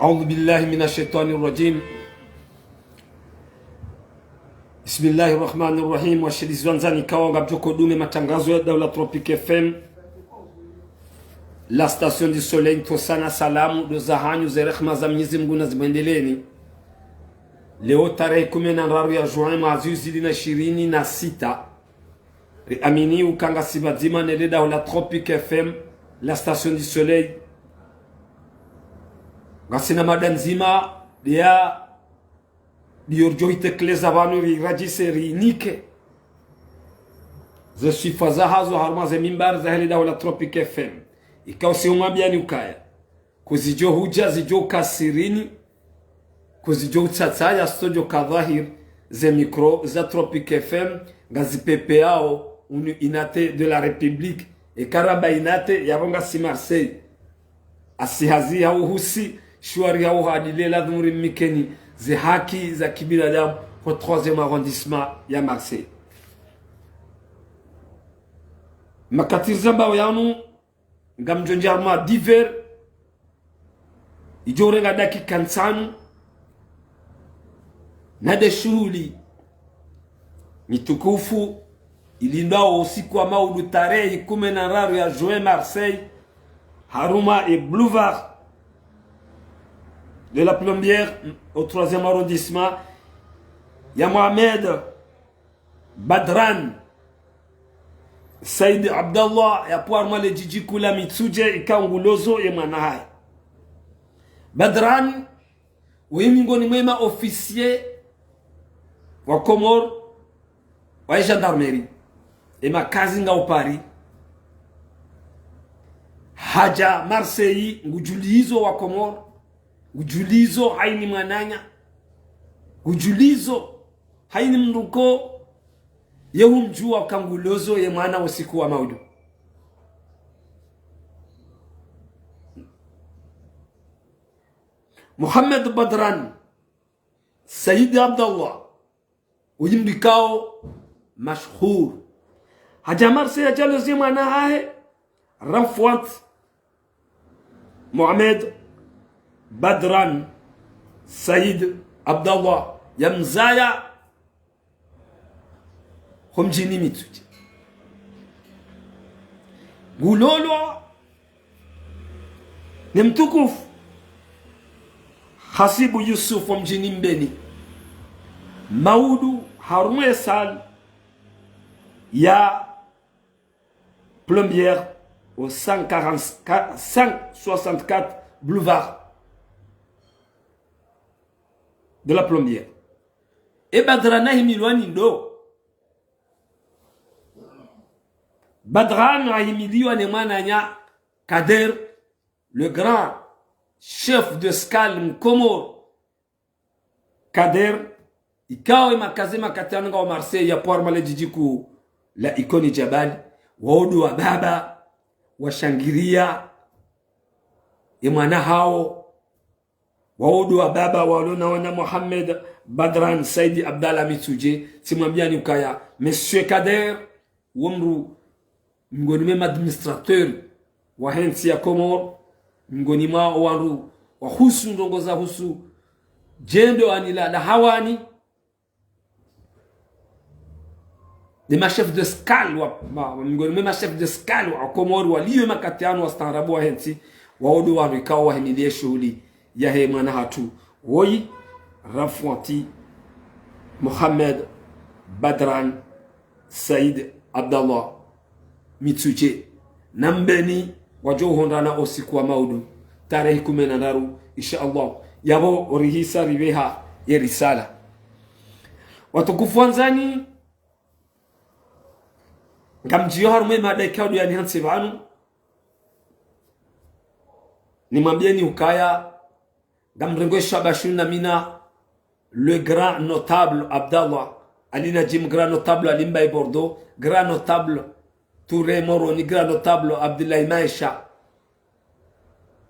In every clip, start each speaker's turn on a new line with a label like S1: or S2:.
S1: أعوذ بالله من الشيطان الرجيم. بسم الله الرحمن الرحيم. Washirikianza nikawa ngabjoko dume matangazo ya Daula Tropic FM, la station du soleil. Tosana salamu do zahanyu za rehma za Mwenyezi Mungu na zimendeleni. Leo tarehe 10 ya Juin mwaka 2026 amini ukanga sibadima nele Daula Tropic FM, la station du soleil. Ngasina mada nzima ya diorjo itekeleza vanu virajise rinike ze sifaza hazo harma ze mimbar za heli Daula Tropic FM ikawa si umwambiani ukaya kuzijo huja zijo kasirini kuzijo utsataya studio kadhahir ze mikro za Tropic FM ngazi pepe yao inate de la République e karaba inate yabonga si Marseille asihazi hau husi shwari hau hadile la dhumuri mikeni ze haki za kibinadamu kwa 3e arrondissement ya Marseille. Makatiriza mbao yanu ngamjonjarma diver ijore nga dakika nsanu nade shughuli mitukufu ilindao usiku wa maudu tarehe 10 ya Juin Marseille haruma et boulevard de la Plombière au 3e arrondissement ya Mohamed Badran Said Abdallah ya Poirma le Jiji Kula Mitsuje ikangulozo ya Manahai. Badran uimingoni mwema officier wa Comore wa gendarmerie ema kazi nga upari haja Marseille ngujulizo wa Comore ujulizo haini mwananya ujulizo haini mnduko yehu mjua kangulozo ye mwana usiku wa maudu. Mohamed Badran Said Abdallah uyimdikao mashhur haja Marseille jalozi mwana hae Rafwat Mohamed Badran Said Abdallah ya mzaya homjini Mitsuje gulolo ni mtukufu Hasibu Yusuf homjini Mbeni maudu harumwe sal ya Plombière au 564 boulevard de la Plombière. Et Badrana himilwani ndo Badran ahimiliwa ne mwananya Kader, le grand chef de scale mkomor Kader ikawa makazema katanga wa Marseille ya Poirma le Jijiku la ikoni Jabali waudu wa baba washangiria imwana hao waudu wa baba walionaona Mohamed Badran Saidi Abdallah Mitsuje simwambiani ukaya Monsieur Kader wumru mngoni mema administrateur wa hensi ya Comore mngoni ma waru wa husu ndongoza husu jendo anila la hawani de ma chef de scale wa mngoni mema chef de scale wa Comore waliyo makatiano wa starabu wa hensi waudu wa rikao wa himilie shughuli ya he mwana hatu woi Rafwati Mohamed Badran Said Abdallah Mitsuje nambeni wajo hondana usiku wa maudu tarehe 10 insha Allah yabo orihisa riveha ya risala watukufu wanzani ngamjio harume madaikadu yani hansi vanu nimwambieni ukaya gamrengo shabashuna mina le grand notable Abdallah alina jim grand notable alimba Bordeaux grand notable Touré Moroni grand notable Abdoulaye Maïcha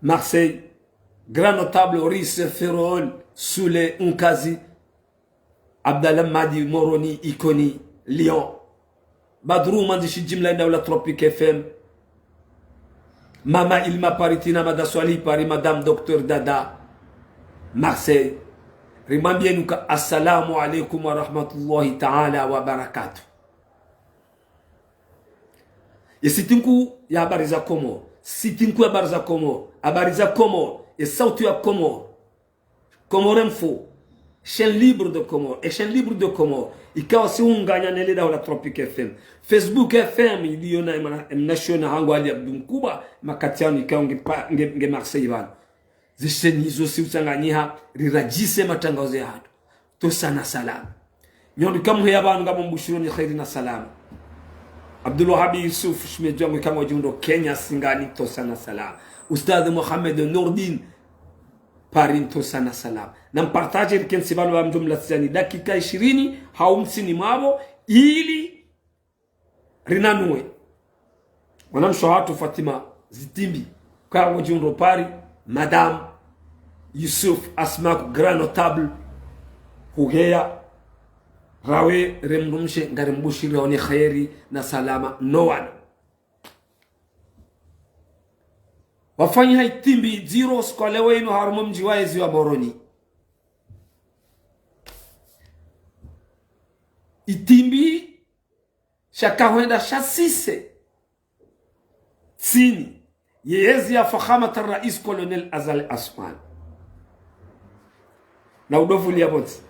S1: Marseille grand notable Rice Ferrol Soule Unkazi Abdallah Madi Moroni Ikoni Lyon Badrou mandishi jimla Daula Tropic FM Mama Ilma Paritina Madaswali Pari Madame Docteur Dada Marseille rimambie nuka assalamu alaikum wa rahmatullahi ta'ala wa barakatuh. Sitinku ya habari za Komoro, sitinku ya habari za Komoro, habari za Komoro et sauti ya Komoro, Komoro Info, chaîne libre de Komoro et chaîne libre de Komoro ikawa si unganya nele da wala Tropic FM, Facebook FM iliona national hangu ali abdumkuba makatiano ikawa nge Marseille bana zisheni hizo si usanganyiha rirajise matangazo ya hatu to sana salama nyondo kamu ya bana ngabo mbushironi khairi na salama. Abdul Wahab Yusuf Shmejangu kama jundo Kenya singani to sana salama. Ustadh Mohamed Nordin Parin to sana salama. Na mpartaje rikensibalo wa mjumla tsani dakika 20 haumsini mabo ili rinanue. Wanamshohatu Fatima Zitimbi kwa jundo Paris Madame Yusuf Asmak Grand Notable Hugeya rawe remdumshe ngarimbushira oni khairi na salama no one. Wafanya itimbi zero skole wenu harumu mjiwaezi wa Moroni. Itimbi shakawenda shasise tsini yezi ya fakhamat rais Colonel Azali Asman na udofu liabonsi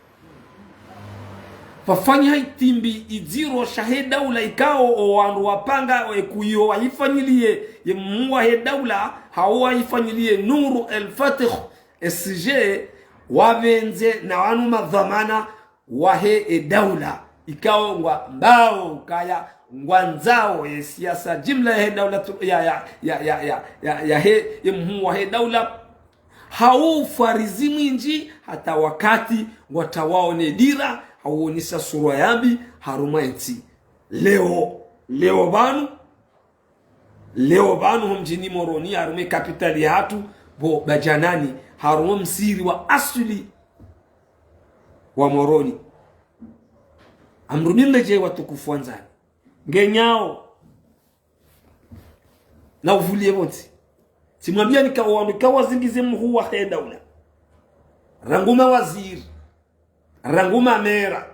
S1: fafanya itimbi iziro shaheda ula ikao owandu wapanga kuyo waifanyilie ye muwa he daula hawa ifanyilie Nuru El Fatih SG wavenze na wanu madhamana wahe daula ikao ngwa mbao kaya ngwanzao ya siasa jimla he daula ya he ye muwa he daula hau farizi mwinji hata wakati watawaone dira hauonisa sura yambi haruma enti leo banu mjini Moroni harume kapitali hatu bo bajanani haruma msiri wa asuli wa Moroni amrumile je watukufu wanzani ngenyao na uvulie bonti simwambia nikawa zingize mhu wa daula ranguma waziri ranguma mera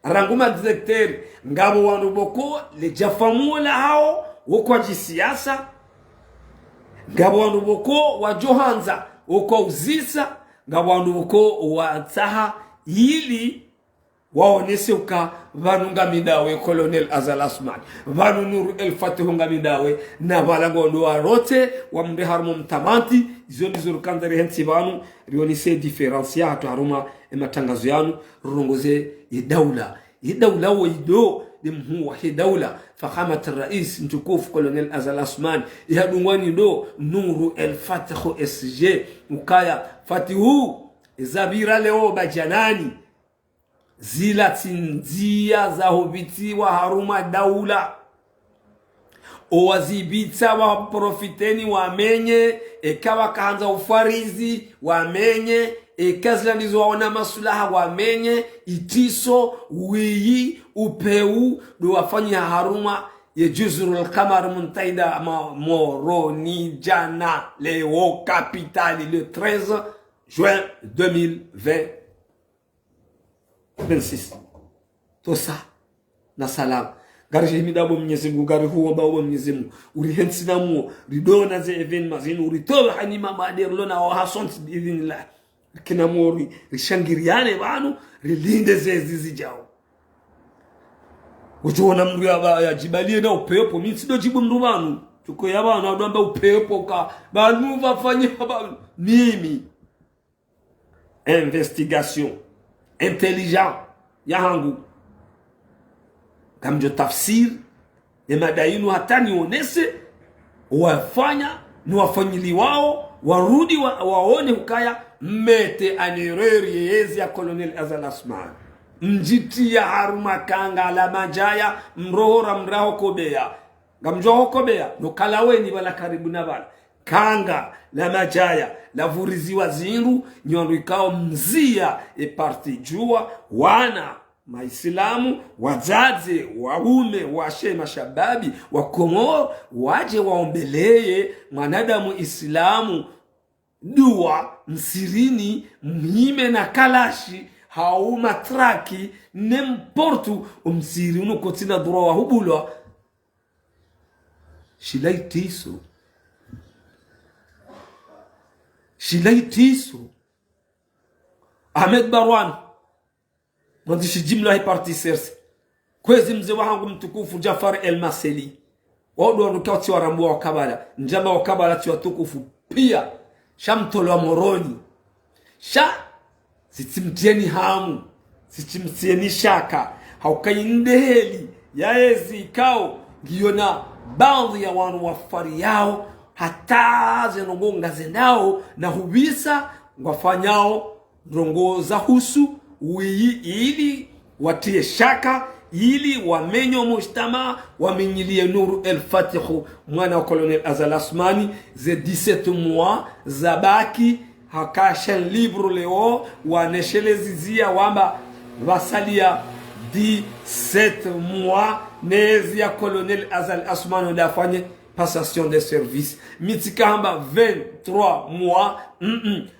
S1: ranguma directeur ngabo wanu boko le jafamula hao woko jisiasa ngabo wanu boko wa Johanza woko uzisa ngabo wanu boko wa taha ili waonese uka vanunga midawe Colonel Azali Asman vanu Nuru El Fatih midawe na balango ndo arote wa mde harmo mtamanti izo ndizo kandari hensi vanu rionise diferencia hatu haruma matangazo yanu rongoze daula wa ido demhu wa daula fakhamat rais mtukufu Colonel Azali Asman yadungwani do Nuru El Fatih SG ukaya Fatihu zabira leo bajanani zila tinzia za hobiti wa haruma daula owazibita wa profiteni wamenye ekawa kaanza ufarizi wamenye ekazla ndizo waona masulaha wamenye itiso wiyi upeu do wafanya haruma ye Juzurul Qamar Muntaida Moroni jana leo capitali le 13 juin 2020 26 tosa na salam garje midabo Mwenyezi Mungu gari huo bawo Mwenyezi Mungu urihensi na mu ridona ze evenement zinu uritoba hanima maderlo na wa hasont idinillah kina mori rishangiriane banu rilinde zezi jao utuona mndu ya jibalie na upepo mimi sido jibu mndu banu tuko yabana adamba upepo ka banu bafanye banu mimi investigation intelligent yahangu kamjo tafsir ya madainu hatani onese wafanya ni wafanyili wao warudi waone ukaya mete anireri yezi ya Colonel Azali Asman njiti ya haruma kanga la majaya mrohora mraho kobea ngamjo kobea no kalaweni bala karibu na bala kanga la majaya la vuriziwa zinru nyondo ikao mzia parti jua wana maislamu wazazi waume washe mashababi wa Komoro waje waombeleye mwanadamu islamu dua msirini mhime na kalashi hau matraki nemportu umsiri unukotina dura wa hubulwa shilaitiso Ahmed Barwan mwandishi jimla hii parti sersi kwezi mzee wangu mtukufu Jafar El Maseli wadu wanukauti warambua wakabala njama wakabala tiwa tukufu pia shamtolo wa moroni sitimtieni hamu sitimtieni shaka haukaindeheli yaezi ikao giona baadhi ya wanu wafari yao hata zenongonga zendao na hubisa wafanyao rongoza husu ili watie shaka ili wamenyo mujtama wamenyilie Nuru El Fatihu mwana wa Colonel Azal Asmani ze 17 mois zabaki hakasha libro leo waneshelezizia wamba vasalia 17 mois nezi ya Colonel Azal Asmani ndafanye passation de service mitika hamba 23 mois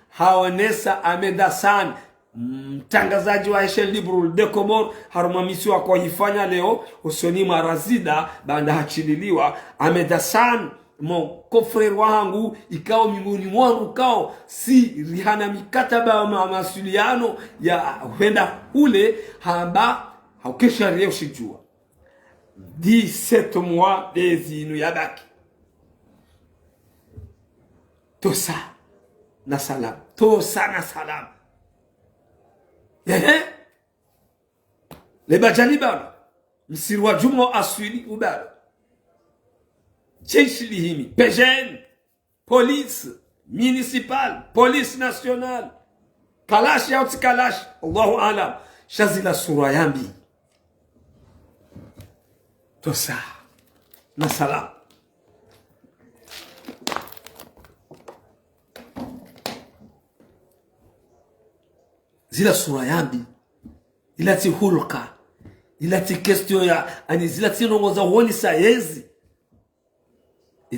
S1: haonesa Ahmed Hassan mtangazaji wa Eshel Libru de Komor harumamisi wa kuhifanya leo usoni marazida banda hachililiwa Ahmed Hassan mo kofrer wangu ikao mingoni mwangu kao si rihana mikataba wa masuliano ya huenda ule hamba haukesha reo shijua 17 mois dezinu yabaki tosa na salam leba janibana msiri wa juma aswili ubara jeshi lihimi PGN police municipal police national kalash ya utikalash Allahu alam shazila sura yambi tosa na salam zila sura yambi ilati hulka ilati question ya ani zilati nongoza woni sayezi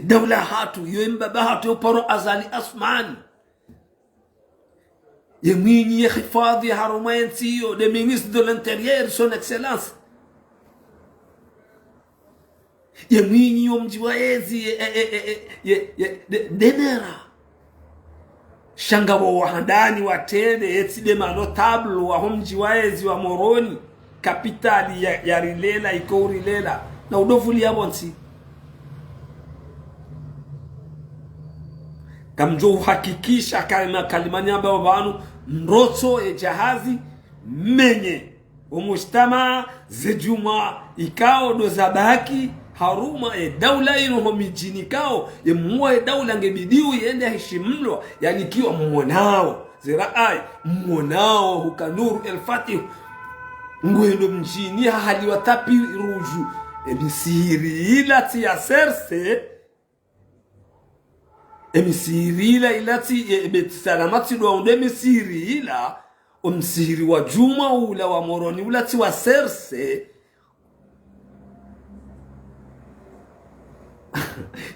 S1: dawla hatu yembaba hatu paro Azali Asmani yemini hifadhi harumayensiyo de ministre de l'intérieur son excellence yemini yomjiwaezi denera shanga wa wahandani watende etide manotable wa homji waezi wa Moroni kapitali ya Rilela iko Rilela na udovuli ya bonsi kamjo uhakikisha kalimani ambao wanu mroto jahazi menye umustama zejuma ikao do zabaki haruma daula ino mijini kao muwe daula ngebidiu yende heshimlo yani kiwa mmonao zirai mmonao hukanuru El Fatih ngwendo mjini hali watapi ruju emisiri ilati ya serse emisiri ilati ebetisalamati do emisiri ila umsiri wa juma ula wa Moroni ulati wa serse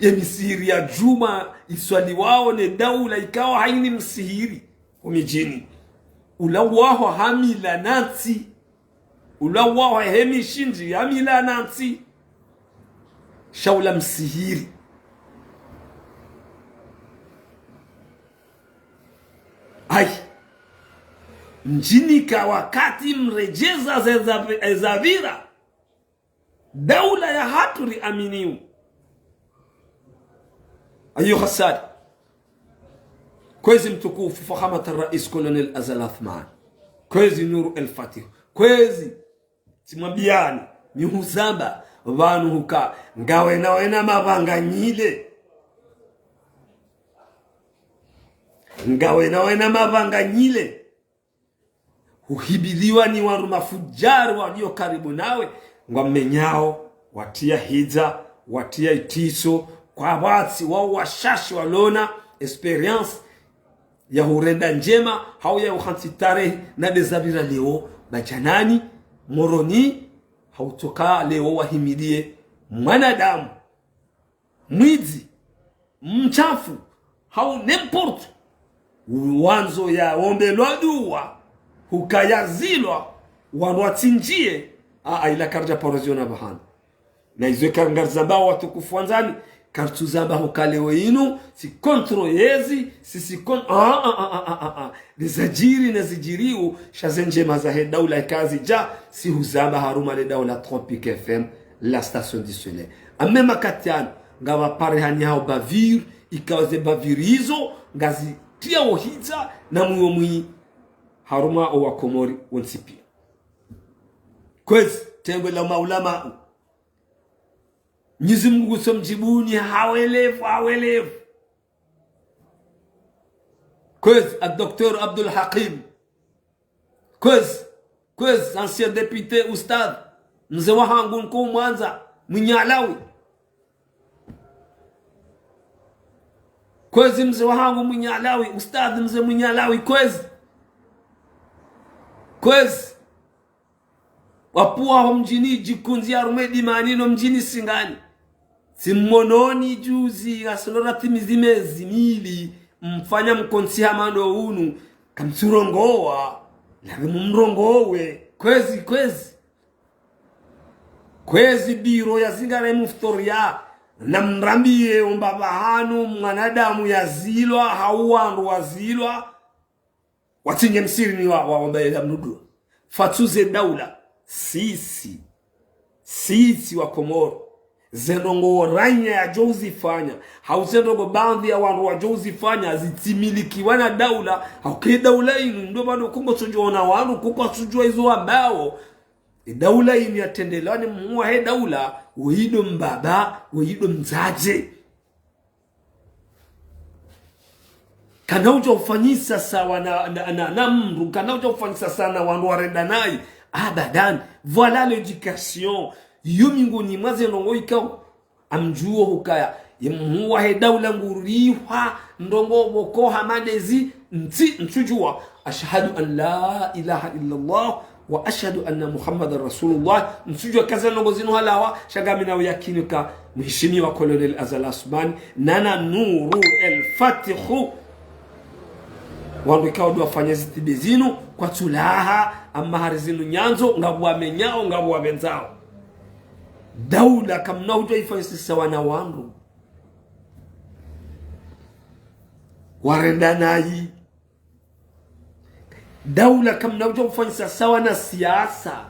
S1: misiri ya juma iswali wao ne daula ikawa haini msihiri umijini ulawaho hamila nanti ulawaho hemi shinji hamila nanti shaula msihiri mjini ka wakati mrejeza ezavira daula ya haturi aminiu أيها السادة كويزي متكوف فخامة الرئيس كولونيل أزال عثمان كويزي نور الفاتح كويزي تمبياني mihuzamba vanu huka ngawena wena mavanganyile huhibiliwa ni waru mafujari walio karibu nawe ngwamenyao watia hija watia itiso kwa wati wao washashi walona experience ya hurenda njema hau ya uhansitare na dezabira leo bajanani Moroni hautoka leo wahimidie mwanadamu mwizi mchafu hau n'importe wanzo ya ombelwa dua hukayazilwa wanwatinjie ila karja poroziona bahana na izo kangar zamba watukufu wanzani kartu zamba hukalewe inu si kontro yezi si kon nizajiri na zijiriu shazenje mazahe daula kazi ja si huzamba haruma le daula Tropique FM la station du soleil amema katiano ngawa pare hanyao bavir ikawaze bavirizo ngazi tia ohiza na muomwi haruma o wakomori wonsipia kwezi tengwe la maulama Mwenyezi Mungu somjibuni hawelefu kwezi Dr. Abdul Hakim kwezi ancien député ustad mzee wangu nko Mwanza Mnyalawi kwezi mzee wangu Mnyalawi ustad mzee Mnyalawi kwezi wapua wa mjini jikunzi arumedi manino mjini Singani simononi juzi asolora timizime zimili mfanya mkonsi hamando unu kamsurongoa lawe mumrongowe kwezi biro ya zingare muftoria na mrambie umbabahanu mwanadamu ya zilwa hauwandu wa zilwa watinye msiri ni wa wambaye mnudu fatuze daula sisi wa Komoro zenongo ranya ya jozi fanya hauzenongo bandhi ya wandu wa jozi fanya zitimiliki wana daula hauke daula inu ndo bado kungo tujuona wandu kuko tujua hizo ambao daula inu yatendelani muwa he daula uhido mbaba uhido mzaje kanauja ufanyisa sawa na mru kanauja ufanyisa sana wandu warenda nai abadan voilà l'éducation yuminguni mwaze ndongo ikao amjuo hukaya yemuwa he daula nguriwa ndongo boko hamadezi ntujua ashhadu an la ilaha illa Allah wa ashhadu anna Muhammadar Rasulullah ntujua kaza ndongo zinu halawa shagamina uyakinika mheshimiwa Colonel Azal Asmani nana Nuru El Fatihu wandu ikawa duwafanya zitibe zinu kwa tulaha ama harizinu nyanzo ngabu wamenyao ngabu wamenzao daula kamna hujwa ifanyisi sawa na wandu warenda nayi daula kamna hujwa ifanyisi sawa na siasa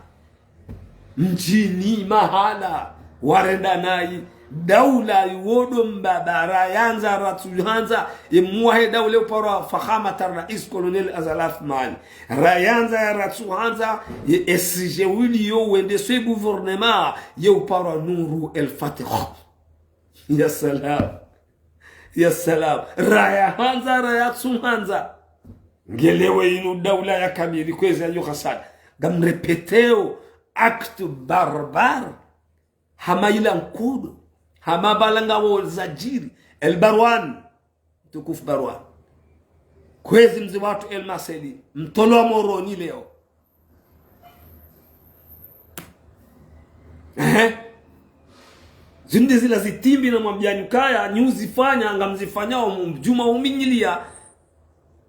S1: mjini mahala warenda nayi daula yuwodo mbabara yanza ratuhanza yemuwahe daula upara fakhamata rais Colonel Azal Asmani rayanza ya ratuhanza ye esije wili yo wende swe gouvernement ye upara Nuru El Fatiha ya salam rayanza rayatuhanza ngelewe inu daula ya kamili kweza yu khasad gamrepeteo acte barbar hamaila nkudu hama balanga wo zajiri El Barwan tukufu Barwan kwezi mzi watu El Maseli mtolo wa Moroni leo zinde zila zitimbi na mwambiani kaya nyuzi fanya angamzifanya juma uminyilia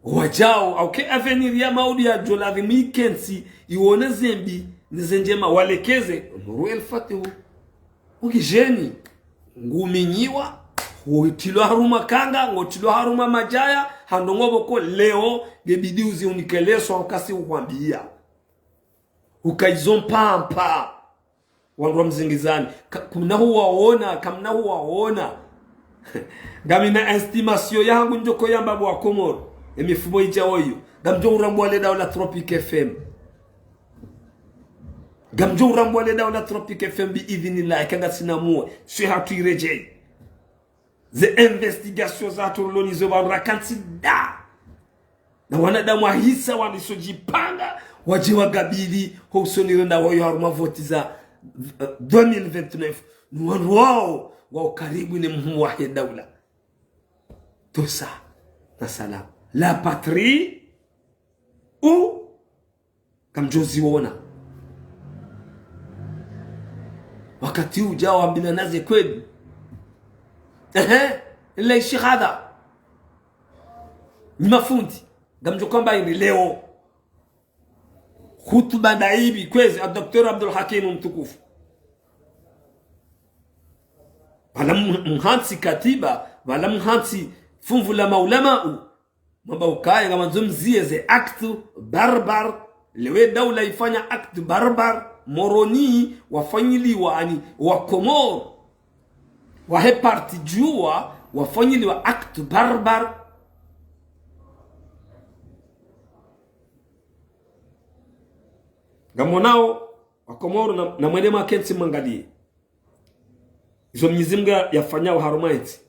S1: wajao au ke avenir ya maudi ya jolavi mikensi iwone zembi nizenjema walekeze Nuru El Fatihu ukijeni nguminyiwa huitilwa haruma kanga ngotilwa haruma majaya handongobo ko leo gebidi uzi unikeleso ukasi ukwambia ukaizompa wandu wa mzingizani kamna huwa waona gamina estimation yangu njoko yamba wa Komoro emifumo ijaoyo gamjo urambwale daula Tropique FM gamjo urambwale daula Tropique FM bi idhinillah kanga sinamue si hatuireje ze investigation za turlonizo ba rakantida na wanadamu ahisa walisojipanga waje wagabili husonirenda wayo haruma voti za 2029 nuwanu wao karibu ni mhuwahi daula tosa na salam la patrie ou kamjozi wona wakati ujao ambina naze kweli ile shihada ni mafundi ngamjo kwamba ni leo hutuba daibi kwezi Dr. Abdul Hakim mtukufu wala mhansi katiba wala mhansi funvu la maulama mamba ukaya kama zumzie ze acte barbar lewe daula ifanya acte barbar moroni wafanyiliwa ani wa Komor wa he parti jua wafanyiliwa acte barbar gamonao wa Komor na mwende makensi mangalie izo mnyizimga yafanyao harumaiti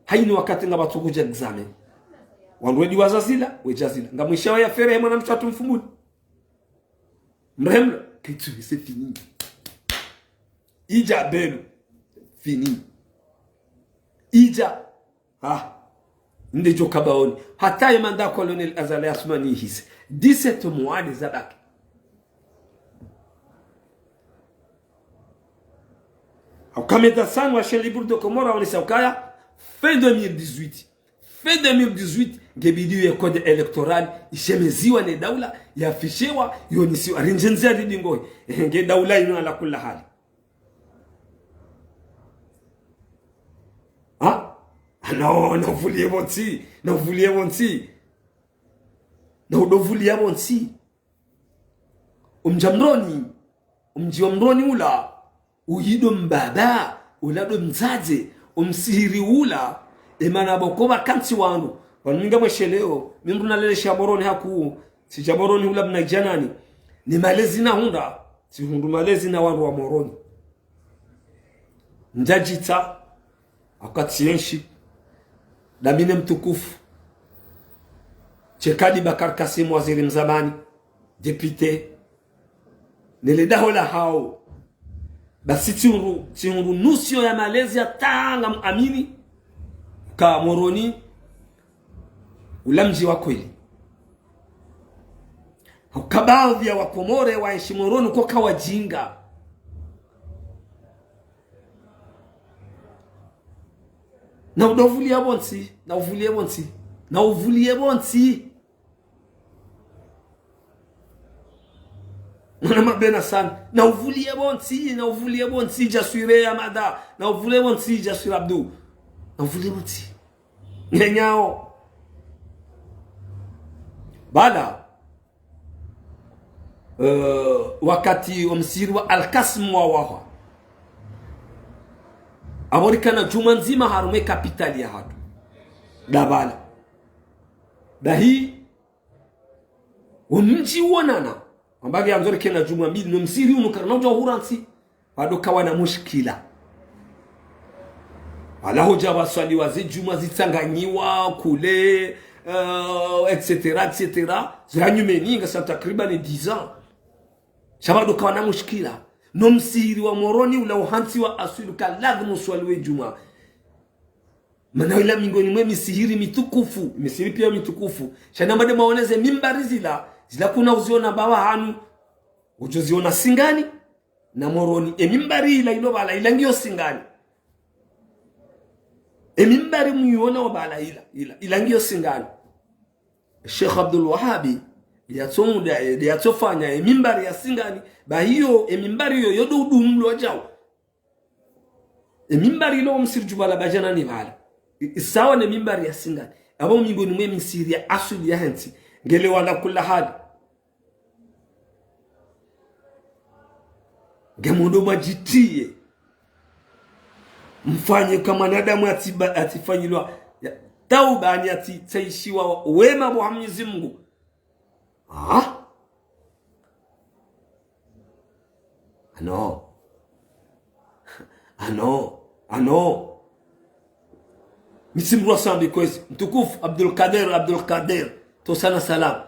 S1: haini wakati nga batukuja examen wanwedi wazazila wejazila nga mwishawa ya fere hema na mchatu mfumuni mrehemla kitu c'est fini ija benu fini ija ndejo kabaoni hata yemanda colonel Azali Asmani hisi 17 mois de zabaki Kameta san wa chez Libre de Comore on isaukaya fin 2018 ngebidiyo ya code electoral ishemeziwa ne daula yafishewa yonisiwa rinjenzia didingoi nge daula ino ala kula hali na uvulie bonti na udovulie bonti umjamroni ula uyido mbaba ulado mzaze umsihiri ula emana bokoba kanti wangu waninga mwesheleo mimru nalele shaboroni haku si shaboroni ula mna janani ni malezi na hunda si hundu malezi na wangu wa moroni njajita akatiyenshi damine mtukufu Chekadi Bakar Kasim waziri mzamani député neledahola hao basi tiunru nusio ya Malaysia tanga amini ka moroni ulamji wa kweli ukabaadhi ya wakomore waishi moroni kwa kawajinga na udovulie bonsi Mwana mabena sana na uvulie bonsi jaswire ya mada na uvulie bonsi jaswire abdu na uvulie bonsi nyenyao bada wakati omsiri wa Al-Kasm wa waha aborikana juma nzima harume kapitali ya hatu dabala dahi umji wonana ambage amzori kena juma mbili no msiri unukarna uja huransi bado kawana mushkila ala hoja waswali wazi juma zitsanganyiwa kule etc zanyumeni ngasa takriban 10 ans shabado kawana mushkila no msiri wa moroni ula uhansi wa asulu kalazmu swaliwe juma manawila mingoni mwe misihiri mitukufu misihiri pia mitukufu shana mbade maoneze mimbari zila kuna uziona bawa hanu ujoziona singani na moroni mimbari ila ino bala ila ngio singani mimbari muiona wa bala ila ngio singani Sheikh Abdul Wahabi yatofanya mimbari ya singani ba hiyo mimbari yo yodo udumlo jao mimbari lo msirjubala bajana ni bala isawa ne mimbari ya singani abo mingoni mwe misiri ya asuli ya henti ngele wala kula hali gemundo majitie mfanye kama nadamu atifanyilwa tauba ni ataishiwa wema wa Mwenyezi Mungu ano misimu wa sambi kwezi mtukufu Abdul Kader to sana salam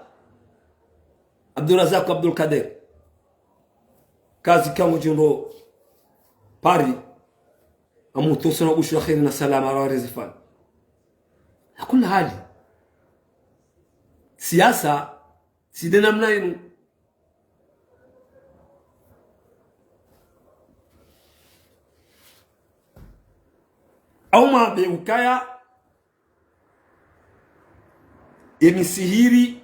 S1: Abdul Razak Abdul Kader kazi kangu juno pari amuto sana ushwa khair na salam ala rizfan hakuna hali siasa sidena mnainu au ma be ukaya emisihiri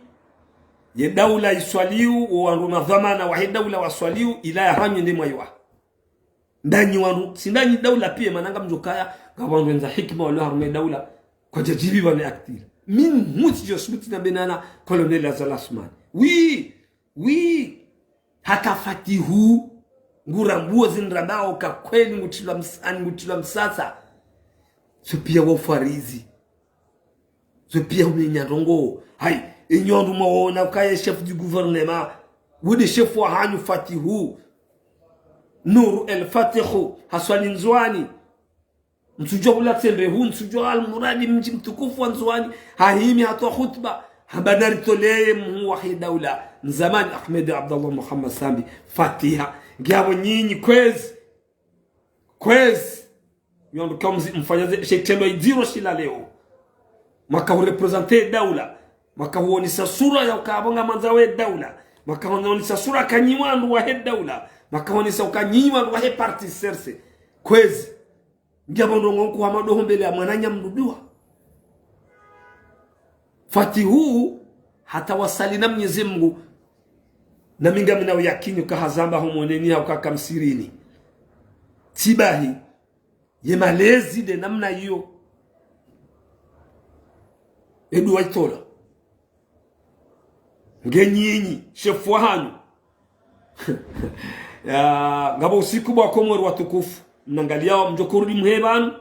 S1: ye daula iswaliu wandu madhamana wa daula waswaliu ila ya hamye ndemwa ywa ndani wandu sindani daula pia mananga mjokaya gawandu enza hikma wala harume daula kwa jajibi bane aktil min muti josbuti na benana colonel Azal Asmani wi hata fatihu ngurambuo zinrabao ka kweli ngutila msasa so pia wa farizi so pia umenyarongo hai inyondo maona ukaye chef du gouvernement wudi chef wa hanyu fatihu Nuru el Fatihu Haswani Nzwani msujua ula tsembe hu msujua al-muradi mji mtukufu wa Nzwani hahimi hatoa khutba habadari toleye muwahi daula nzamani Ahmed Abdallah Muhammad Sambi Fatiha ngiabo nyinyi kwezi yondo kama mfanyaze shekelo idiro shila leo maka urepresente daula maka huonisa sura ya ukabonga manzawe daula maka huonisa sura kanyiwandu wa daula maka huonisa ukanyiwandu wa parti serse kwezi ngiabo ndongo kwa madoho mbele ya mwananya mdudua Fatihu hata wasali na Mwenyezi Mungu na minga mina yakini ukahazamba homoneni au kakamsirini tibahi ye malezi de namna hiyo edu waitola ngenyinyi shefu hanyu ya ngabo usiku bwa komori watukufu mnangalia mjokurudi mhebanu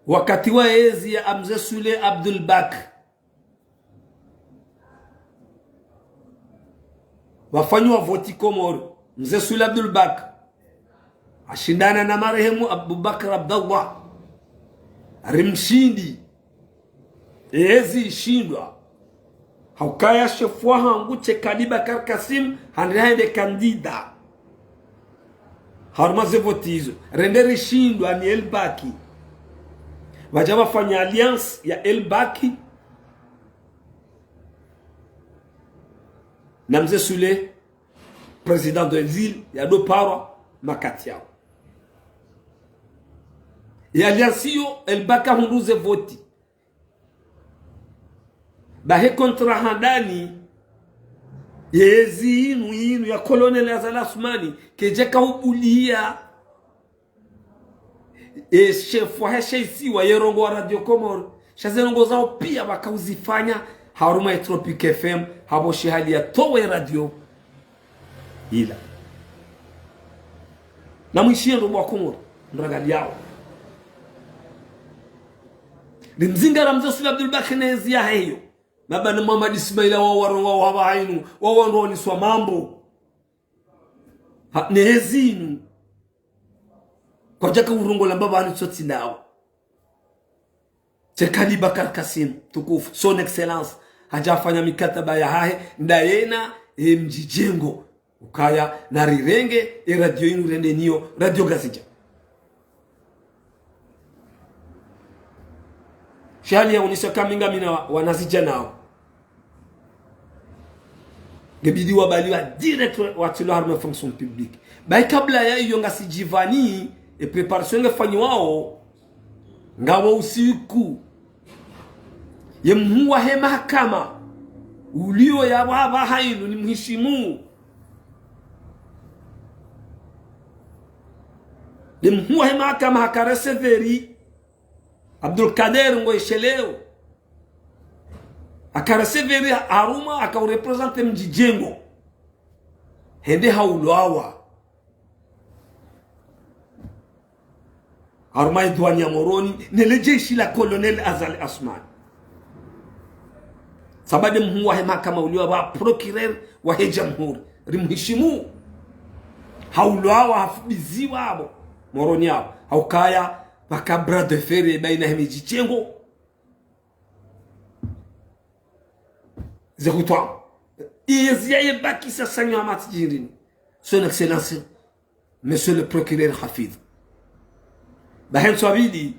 S1: wakati wa ezi ya Mzee Sule Abdul Bak wafanywa voti Komoro Mzee Sule Abdul Bak ashindana na marehemu Abubakar Abdallah rimshindi ezi shindwa haukaya shefwa hangu chekadi Bakar Kasim hanrehende kandida harumaze votizo renderi shindwa ni Elbaki wajaba fanya alliance ya Elbaki na Mzee Sule president de l'île ya do parwa makati yao ya alliance yo Elbaka hunduze voti bahe kontra handani yezi inu ya Colonel Azal Asmani kejeka hubulia chef wa heshisi wa yerongo wa Radio Komoro shazenongo zao pia wakauzifanya haruma ya Tropic FM habo shihali ya towe radio ila na mwishie ndo wa Komoro ndragali yao limzinga Mzee Sule Abdul Baki nezi ya heyo baba na Muhammad Ismaila wa warongo wa hainu wa wando ni swa mambo nezinu kwa jaka urungo la baba alisoti nao Chekali Bakar Kasim tukufu son excellence hajafanya mikataba ya hahe ndayena mjijengo ukaya na rirenge radio inu rende niyo Radio Gazija shali ya unisha kaminga mina wanazija nao ngebidi wabaliwa direct watilo harma fonction publique bai kabla ya iyo ngasi jivani e preparation ngefanyi wao ngawo usiku ye mhuwa he mahakama ulio ya baba hainu ni mhishimu ye mhuwa he mahakama hakarese veri Abdul Kader ngoisheleo akarese veri aruma akaurepresente mjijengo hende haulawa aruma Edwani ya Moroni nelejeshi la Colonel Azal Asmani sabade mhuwa he mahakama ulio wa procureur wa he jamhuri rimhishimu haulawa hafubiziwa abo Moroni yao haukaya bakabra de fere baina hemijichengo zekutwa iezia yebaki sasanyo amatjirini son excellence monsieur le procureur Hafidh bahen swabidi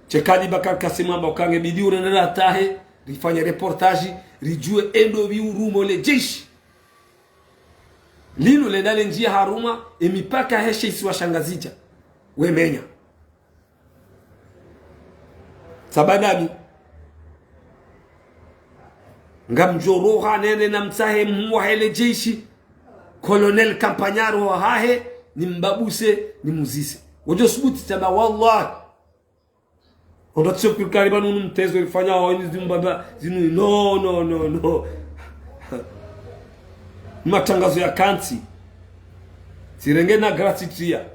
S1: Chekali Bakar Kasim Mbokange bidi urenera tahe rifanya reportage rijue endo bi urumo le jeshi lino le dale njia haruma emipaka heshe isiwa shangazija wemenya sabadami ngamjoroha nene na mtahe mwa hele jeshi Colonel Campagnaro hahe ni mbabuse ni muzise wojo subuti tamba wallahi ondo tsopi kariba nunu mtezo ilifanya wani zimbaba zinu no matangazo ya kanti sirenge na gratuitia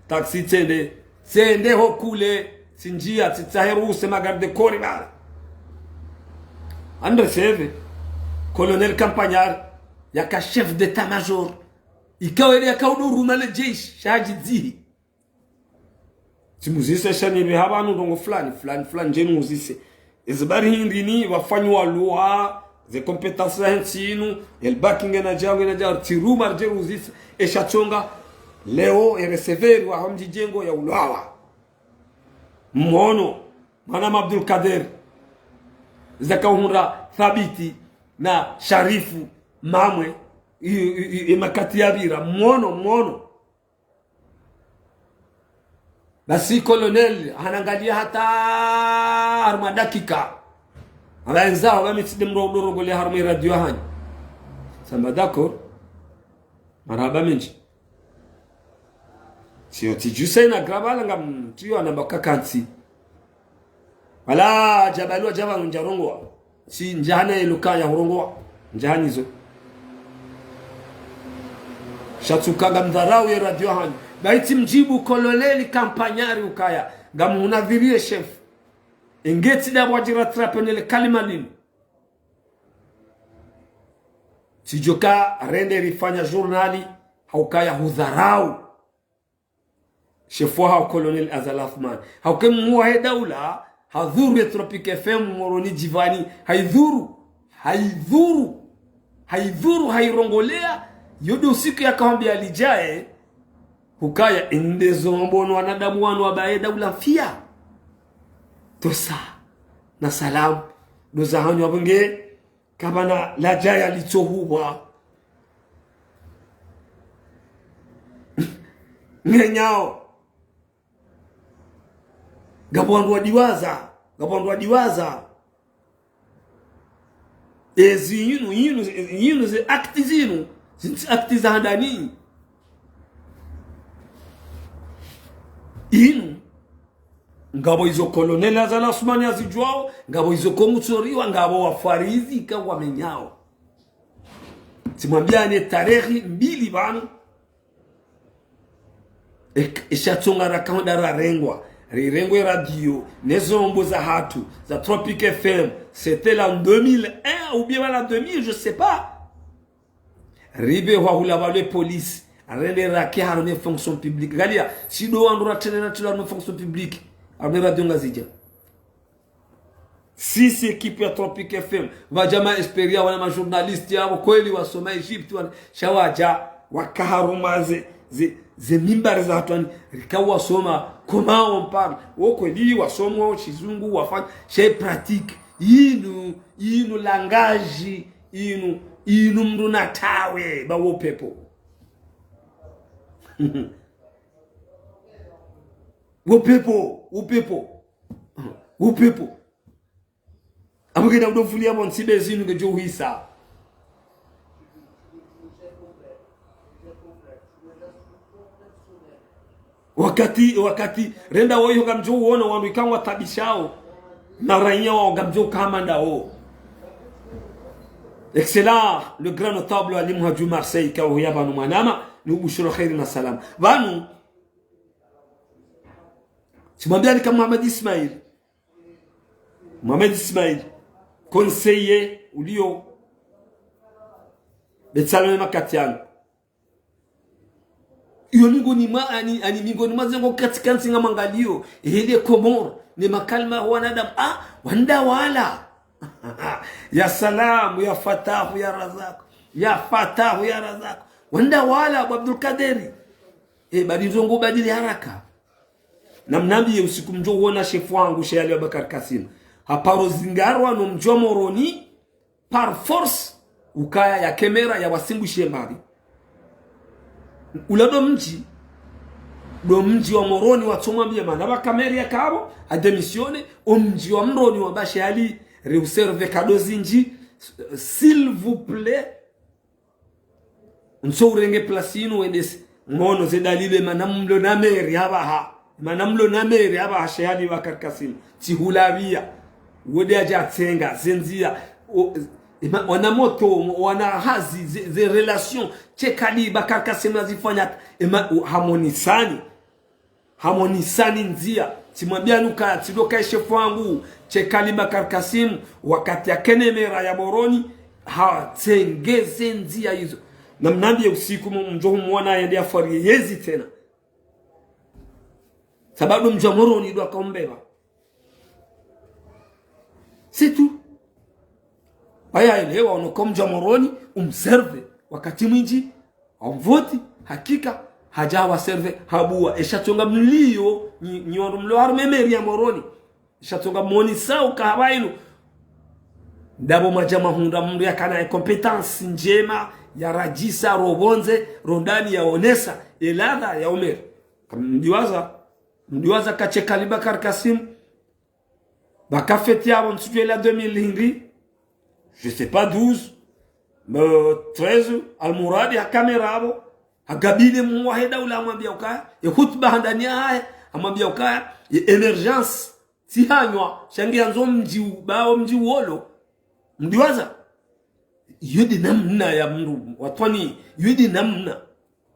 S1: taxi tende hokule sinjia titaheru se magarde koriba ande seve Colonel Campagnaro yaka chef d'état-major ikawele yakaudu na le jeshi shaji zihi timuzise shani be habanu ndongo fulani njeni muzise izibari hindini wafanywa lua ze competence hensinu el backing na jawo tiruma rjeru muzise eshachonga leo ereseveru wa hamji jengo ya ulawa mwono Manam Abdul Kader zakahunra thabiti na Sharifu mamwe makati ya bira mwono basi colonel hanangalia hata harma dakika abaenza wamitide mrodo gole harma radio hani samba d'accord maraba menji sio tijuse na grabala ngam tiyo anambaka kanti wala jabalwa jabanu njarongwa si njana eluka ya urongwa njanizo shatsukaga mdharau ya radio hani baiti mjibu Colonel Campagnaro ukaya ngamunadhirie chef ingeti da wajira trapenele kalima nini sijoka rende rifanya journali haukaya hudharau chef wa Colonel Azalathman haukemu wa daula hadhuru ya Tropic FM moroni jivani haidhuru hairongolea yodo siku yakawambia alijae hukaya indezo mbono wanadamu wanu wabaye daula fia tosa na salam doza hanyo wabunge kabana lajaya lichohuwa ngenyao gabwandu wadiwaza ezi yinu ze akti zinu akti za handani inu ngabo izo Colonel Azalathman azijwao ngabo izo komutsoriwa ngabo wafarizi kwa menyao timwambia ni tarehe mbili banu ishatunga rakanda rarengwa rirengwe radio nezombo za hatu za Tropic FM c'était là en 2001 ou bien en 2000 je sais pas ribe wa hula police rende raki harone fonction publique galia sido andura tenena tula no fonction publique arme radio ngazija sisi ekipe ya Tropic FM wajama esperia wana journalist yao kweli wasoma Egypt wana shawaja wakaharumaze ze mimbari za hatu rikawa soma comment on parle kweli wasoma chizungu wafanya chez pratique inu langage inu mruna tawe bawo pepo upepo abugenda udofulia bonsibe zinu ngejo hisa wakati renda woyo ngamjo uona wandu ikangwa tabishao na raia wa ngamjo kamanda o excellent le grand notable Ali Muhaju Marseille ka huyaba no manama ni ubushuro khairi na salam banu simwambia ni kama Mohamed Ismail conseiller ulio betsalome makatiano iyo mingoni mingoni mazengo katika nsinga mangalio ile Komoro ni makalma wanadamu wanda wala ya salamu ya fatahu ya razak wanda wala Abdul Kaderi badizongo badili haraka na mnambi usiku mjo uona chef wangu Sheikh Ali Abubakar Kasim haparo zingarwa no mjo moroni par force ukaya ya kamera ya wasimbu shembari ulado mji wa moroni watomwambia manaba kamera ya kabo ademisione mji wa mroni wa Bashali reuserve kadozinji s'il vous plaît nso urenge plasino wedesi ngono ze dalile manamlo na meri abaha shehadi Bakar Kasim tihulawia wode aja tsenga zenzia wana moto wana hazi ze relation chekali Bakar Kasim azifanya harmonisani nzia timwambia nuka tidoka shefu wangu chekali Bakar Kasim wakati ya kenemera ya Moroni tengeze nzia hizo na mnambie usiku mjohu muona aende afari yezi tena sababu mjohu Moroni ndo akaombeba c'est tout. Aya elewa unakuwa mjohu Moroni umserve wakati mwingi amvoti hakika hajawa serve habua eshatonga mlio nyoru mlo harumemeri ya Moroni eshatonga moni sao kahabainu ndabo majama hunda mndu ya kana competence njema ya rajisa robonze rondani ya onesa elada ya Omer mdiwaza kachekali Bakar Kasim bakafeti abo nsujwe la 2000 hindi je sais pas 12 13 almuradi ya kamera abo agabile muwahida ula amwambia ukaya ya khutba ndani haya amwambia ukaya ya emergence tihanywa shangia nzo mji wolo mdiwaza yudi namna ya mndu watwani yudi namna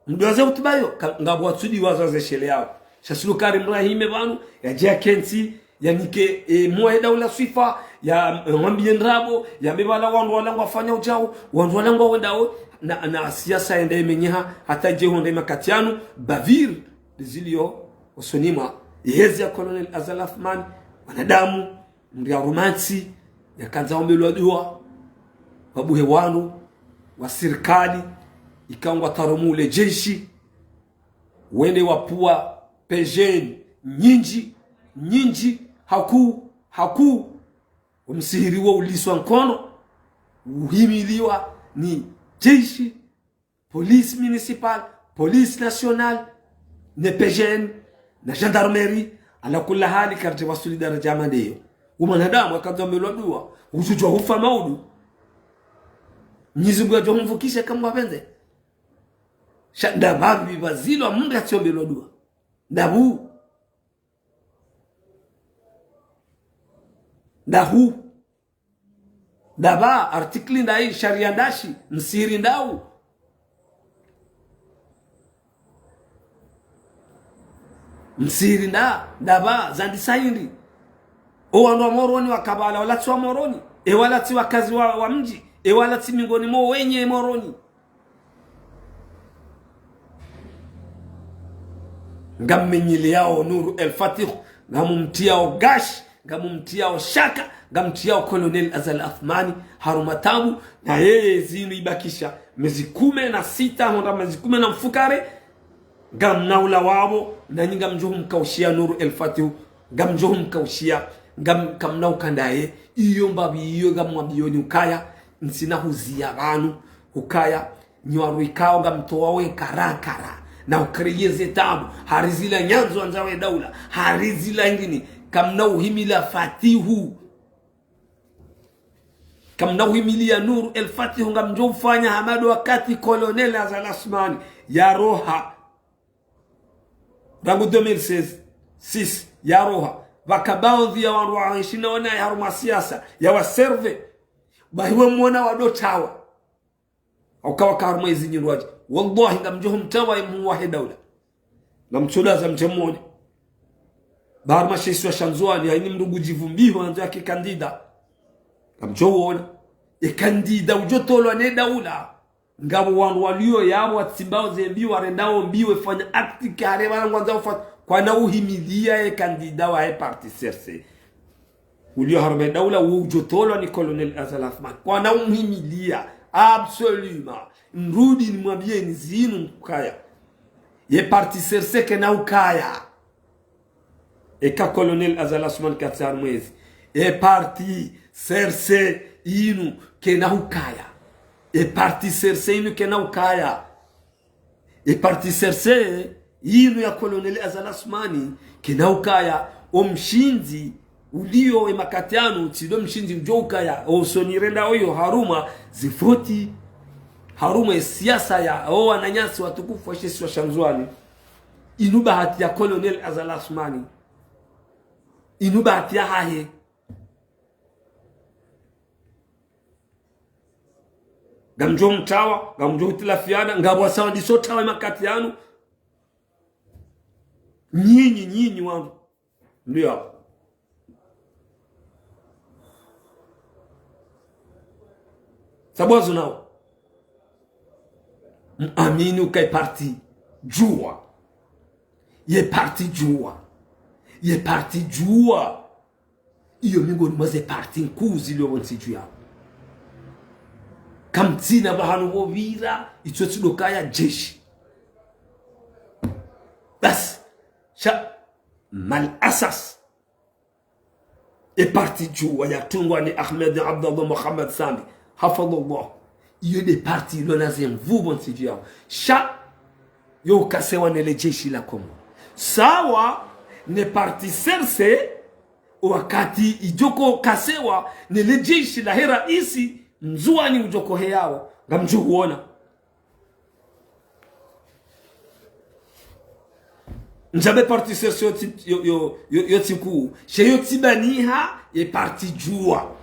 S1: mdiwaza utubayo ngabo watsudi waza zeshele yao shasulukari Ibrahim banu ya jakensi ya nike muwahida ula swifa ya mwambie ndrabo ya bebala wandu walangu wafanya ujao wandu walangu wendao na siasa ende menyeha hata je honde makatiano bavir dizilio usonima yezi ya Colonel Azal Athman wanadamu ndia romansi yakanza ombelwa dua babu hewanu wa serikali ikangwa tarumule jeshi wende wapua pejeni nyinji haku umsihiriwa uliswa mkono uhimiliwa ni jeshi police municipal police national ne PGN na gendarmerie ala kula hali karte wasuli daraja mandeyo umanadamu akazombelwa dua usujwa hufa maudu Mwenyezi Mungu ajomvukisha kama wapenze shanda babi bazilo mungu atiombelwa dua dahu daba artikli ndai sharia ndashi msiri ndau msiri daba zandisaindi owanwa Moroni wakabala walati wa Moroni walati wakazi wa mji walati mingoni mo wenye Moroni ngammenyili yao Nuru El Fatih ngamumtiao gash ngamumtiao shaka ngamtiao Colonel Azal Athmani harumatabu na yeye zinu ibakisha mezi 16 honda mezi 10 na mfukare ngamnaula wabo na nyinga mjohu mkaushia Nuru El Fatih ngamjohu mkaushia kamnau kandaye iyo mbabi iyo ngamwabiyoni ukaya nsina huzia banu ukaya nywaru ikao ngamtoa we karakara na ukriyeze tabu harizila nyanzo anzawe daula harizila ngini kamnau himila Fatihu kamnau himilia Nuru El Fatihu ngamjo ufanya hamado wakati Colonel Azal Athmani ya roha rangu 2006 ya roha wakabaudhi ya waru wa ishina wana ya haruma siasa ya waserve bahiwe mwona wadotawa ukawa karuma hizi nyiruwaji wallahi ngamjohu mtawa muwahi daula na mchoda za mtemoni barma sheswa shanzuani haini mrugu jivumbiho anzo yake kandida ngamjohu ona kandida ujotolo ane daula ngabo wandu walio yabo watimbao zembiwa warendao mbiwe fanya akti kare wangu wanzao kwa na uhimilia kandida wa parti serse ulio harme daula ujotolo ni Colonel Azal Athman kwa na uhimilia absolument nrudi ni mwambie ni zinu mkaya ye parti serse ke na ukaya ka Colonel Azal Athman katsar mwezi parti serse inu ke na ukaya parti serse inu ke na ukaya parti serse inu ya Colonel Azal Athmani ke na ukaya omshinzi ulio emakatiano tido mshinji ujoka ya osonirenda oyo haruma zifoti haruma siasa ya wananyasi watukufu wa shesi wa Shanzwani inuba hati ya Colonel Azal Asmani inuba hati ya hahe gamjo mtawa gamjo utilafiana ngabwa sawa disotawa emakatiano nyinyi wangu ndio hapo. Sababu nao amini ukai parti jua ye parti jua iyo mingoni maze parti nkuzi lyo bonsi jua kamtina bahanu bovira icyo tudokaya jeshi bas sha mal asas e parti jua ya tungwa ni Ahmed Abdallah Muhammad Sami hafadhallah iyo de parti lo nazem vubo nsijia sha yo kasewa nele jeshi la Kongo sawa ne parti serse wakati ijoko kasewa nele jeshi la hera isi mzuani ujoko heyao ngamju huona njabe parti serse yo tiku sheyo tibaniha ye parti jua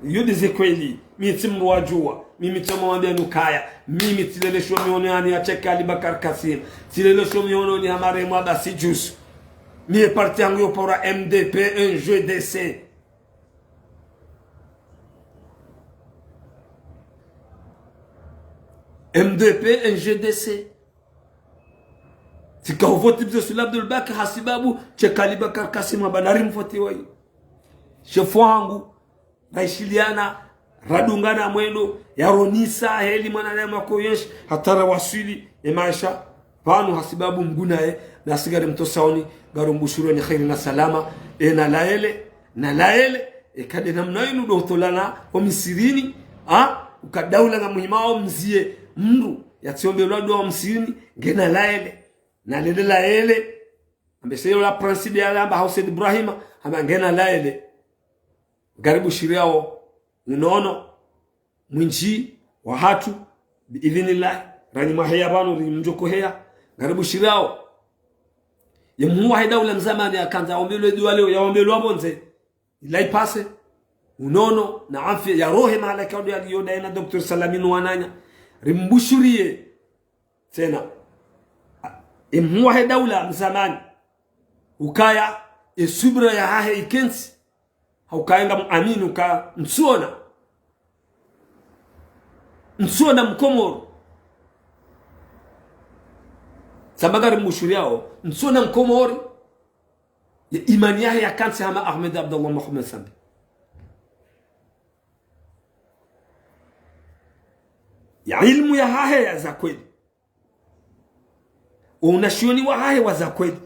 S1: yo dezekweli mimi timwa jua mimi tumwambia nukaya mimi tilele shomi onani acheka Ali Bakar Kasim tilele shomi onani amare mwa basi jus mimi parti yangu pour MDP un jeu d'essai MDP un jeu d'essai tika vote bzo sur Abdul Bakar hasibabu cheka Ali Bakar Kasim banari mfoti wai shefu wangu raishiliana radungana mwendo yaronisa heli mwana makoyesh hatara wasili maisha panu hasibabu mgunae na sigari mtosaoni garumbushuro ni khairi na salama na laele kade namna inu dotolana wa misirini ukadaula nga muhimao mzie mndu yatiombe lwado wa msirini ngena laele ambese la principe ya lamba Hussein Ibrahim ama ngena laele garibu shiriao unono mwinji wa hatu biidhnillah rani mahia banu mjoko hea garibu shirao yemu wahida ule mzamani akanza ombelo duale ya ombelo abonze ilai pase unono na afya ya rohe malaka ndio aliyoda na Dr. Salaminu Wananya rimbushurie tena yemu wahida ule mzamani ukaya esubra ya hahe ikensi haukaenga muaminu ka msuona mkomoro sabagari mushuriao msuona mkomori ya imani yahe ya kansi hama Ahmed Abdallah Muhammad Sami ya ilmu ya hahe ya za kweli unashioni wa hahe wa za kweli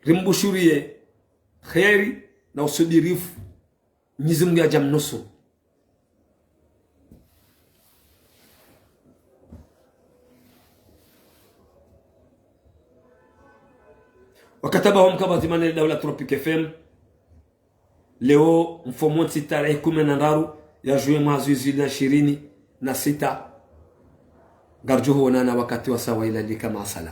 S1: rimbushurie kheri na usudirifu Mwenyezi Mungu ajamnusuru وكتبهم كباتمان الدولة تروبيك FM leo mfomonti tarehe 10 ya juwe mwezi 2026 garjuhu na wakati wa sawa ila dika masala